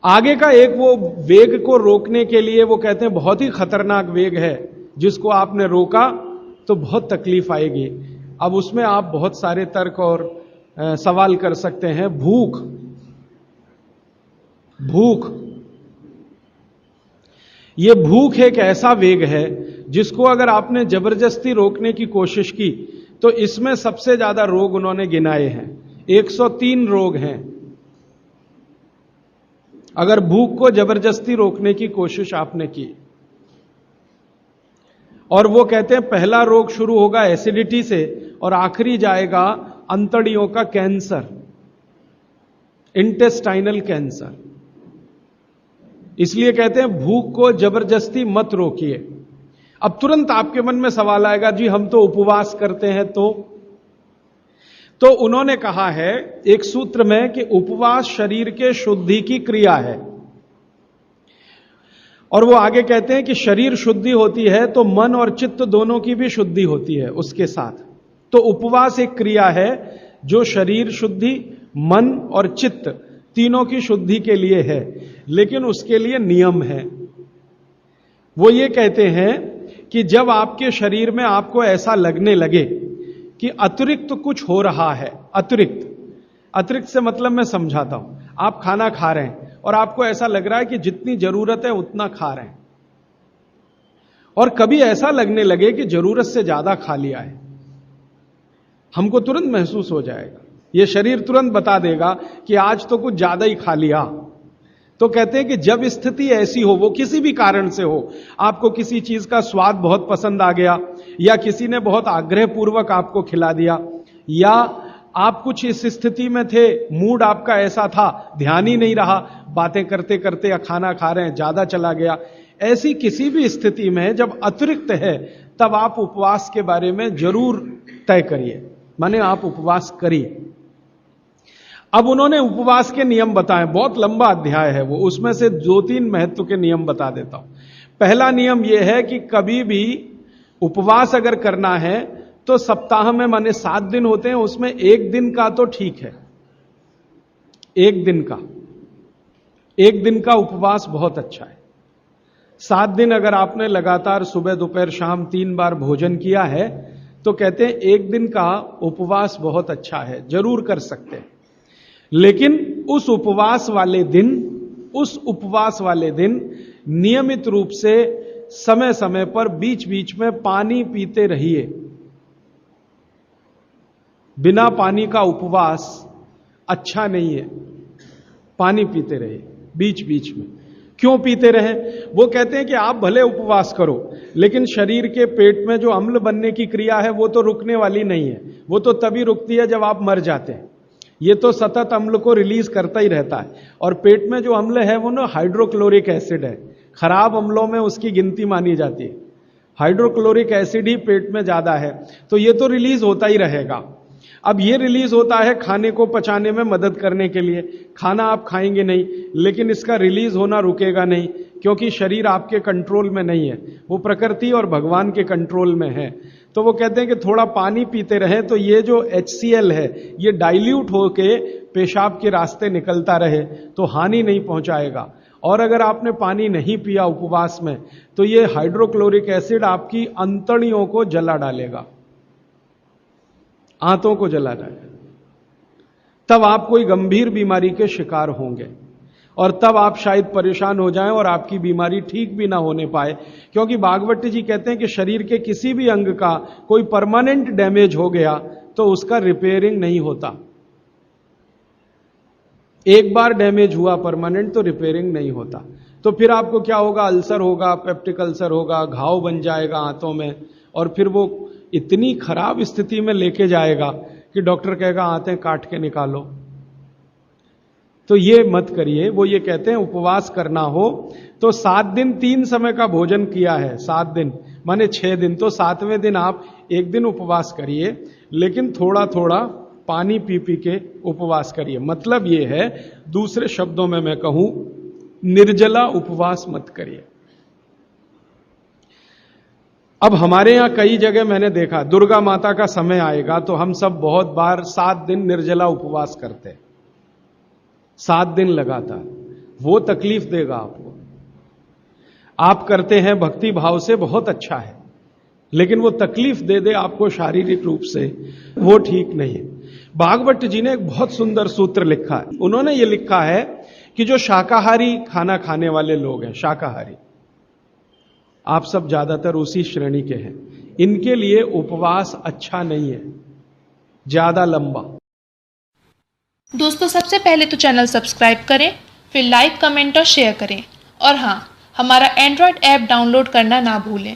आगे का एक वो वेग को रोकने के लिए वो कहते हैं बहुत ही खतरनाक वेग है, जिसको आपने रोका तो बहुत तकलीफ आएगी। अब उसमें आप बहुत सारे तर्क और सवाल कर सकते हैं। भूख, भूख, ये भूख एक ऐसा वेग है जिसको अगर आपने जबरदस्ती रोकने की कोशिश की तो इसमें सबसे ज्यादा रोग उन्होंने गिनाए हैं। 103 रोग हैं अगर भूख को जबरदस्ती रोकने की कोशिश आपने की। और वो कहते हैं पहला रोग शुरू होगा एसिडिटी से और आखिरी जाएगा अंतड़ियों का कैंसर, इंटेस्टाइनल कैंसर। इसलिए कहते हैं भूख को जबरदस्ती मत रोकिए। अब तुरंत आपके मन में सवाल आएगा, जी हम तो उपवास करते हैं तो उन्होंने कहा है एक सूत्र में कि उपवास शरीर के शुद्धि की क्रिया है। और वो आगे कहते हैं कि शरीर शुद्धि होती है तो मन और चित्त दोनों की भी शुद्धि होती है उसके साथ। तो उपवास एक क्रिया है जो शरीर शुद्धि, मन और चित्त तीनों की शुद्धि के लिए है, लेकिन उसके लिए नियम है। वो ये कहते हैं कि जब आपके शरीर में आपको ऐसा लगने लगे कि अतिरिक्त कुछ हो रहा है, अतिरिक्त से मतलब मैं समझाता हूं, आप खाना खा रहे हैं और आपको ऐसा लग रहा है कि जितनी जरूरत है उतना खा रहे हैं, और कभी ऐसा लगने लगे कि जरूरत से ज्यादा खा लिया है, हमको तुरंत महसूस हो जाएगा, यह शरीर तुरंत बता देगा कि आज तो कुछ ज्यादा ही खा लिया। तो कहते हैं कि जब स्थिति ऐसी हो, वो किसी भी कारण से हो, आपको किसी चीज का स्वाद बहुत पसंद आ गया, या किसी ने बहुत आग्रह पूर्वक आपको खिला दिया, या आप कुछ इस स्थिति में थे, मूड आपका ऐसा था, ध्यान ही नहीं रहा, बातें करते करते या खाना खा रहे हैं ज्यादा चला गया, ऐसी किसी भी स्थिति में जब अतिरिक्त है तब आप उपवास के बारे में जरूर तय करिए, माने आप उपवास करिए। अब उन्होंने उपवास के नियम बताए, बहुत लंबा अध्याय है वो, उसमें से 2-3 महत्व के नियम बता देता हूं। पहला नियम यह है कि कभी भी उपवास अगर करना है तो सप्ताह में माने 7 दिन होते हैं, उसमें एक दिन का तो ठीक है, एक दिन का उपवास बहुत अच्छा है। 7 दिन अगर आपने लगातार सुबह दोपहर शाम 3 बार भोजन किया है तो कहते हैं एक दिन का उपवास बहुत अच्छा है, जरूर कर सकते हैं। लेकिन उस उपवास वाले दिन नियमित रूप से समय समय पर बीच बीच में पानी पीते रहिए। बिना पानी का उपवास अच्छा नहीं है, पानी पीते रहिए बीच बीच में। क्यों पीते रहे? वो कहते हैं कि आप भले उपवास करो, लेकिन शरीर के पेट में जो अम्ल बनने की क्रिया है वो तो रुकने वाली नहीं है, वो तो तभी रुकती है जब आप मर जाते हैं। ये तो सतत अम्ल को रिलीज करता ही रहता है, और पेट में जो अम्ल है वो ना हाइड्रोक्लोरिक एसिड है, खराब अम्लों में उसकी गिनती मानी जाती है। हाइड्रोक्लोरिक एसिड ही पेट में ज्यादा है, तो ये तो रिलीज होता ही रहेगा। अब ये रिलीज होता है खाने को पचाने में मदद करने के लिए, खाना आप खाएंगे नहीं, लेकिन इसका रिलीज होना रुकेगा नहीं, क्योंकि शरीर आपके कंट्रोल में नहीं है, वो प्रकृति और भगवान के कंट्रोल में है। तो वो कहते हैं कि थोड़ा पानी पीते रहें, तो ये जो HCl है ये डाइल्यूट होके पेशाब के रास्ते निकलता रहे तो हानि नहीं पहुंचाएगा। और अगर आपने पानी नहीं पिया उपवास में तो ये हाइड्रोक्लोरिक एसिड आपकी अंतड़ियों को जला डालेगा, आंतों को जला डालेगा, तब आप कोई गंभीर बीमारी के शिकार होंगे, और तब आप शायद परेशान हो जाएं और आपकी बीमारी ठीक भी ना होने पाए। क्योंकि भागवत जी कहते हैं कि शरीर के किसी भी अंग का कोई परमानेंट डैमेज हो गया तो उसका रिपेयरिंग नहीं होता। एक बार डैमेज हुआ परमानेंट तो रिपेयरिंग नहीं होता। तो फिर आपको क्या होगा? अल्सर होगा, पेप्टिक अल्सर होगा, घाव बन जाएगा आंतों में, और फिर वो इतनी खराब स्थिति में लेके जाएगा कि डॉक्टर कहेगा आंतें काट के निकालो। तो ये मत करिए। वो ये कहते हैं उपवास करना हो तो 7 दिन 3 समय का भोजन किया है, 7 दिन माने 6 दिन, तो 7वें दिन आप एक दिन उपवास करिए, लेकिन थोड़ा थोड़ा पानी पी पी के उपवास करिए। मतलब ये है, दूसरे शब्दों में मैं कहूं, निर्जला उपवास मत करिए। अब हमारे यहां कई जगह मैंने देखा, दुर्गा माता का समय आएगा तो हम सब बहुत बार 7 दिन निर्जला उपवास करते हैं, 7 दिन लगातार। वो तकलीफ देगा आपको। आप करते हैं भक्ति भाव से, बहुत अच्छा है, लेकिन वो तकलीफ दे दे आपको शारीरिक रूप से, वो ठीक नहीं है। भागवत जी ने एक बहुत सुंदर सूत्र लिखा है। उन्होंने ये लिखा है कि जो शाकाहारी खाना खाने वाले लोग हैं, शाकाहारी, आप सब ज्यादातर उसी श्रेणी के हैं, इनके लिए उपवास अच्छा नहीं है, ज्यादा लंबा। दोस्तों, सबसे पहले तो चैनल सब्सक्राइब करें, फिर लाइक, कमेंट और शेयर करें। और हाँ, हमारा एंड्रॉयड ऐप डाउनलोड करना ना भूलें।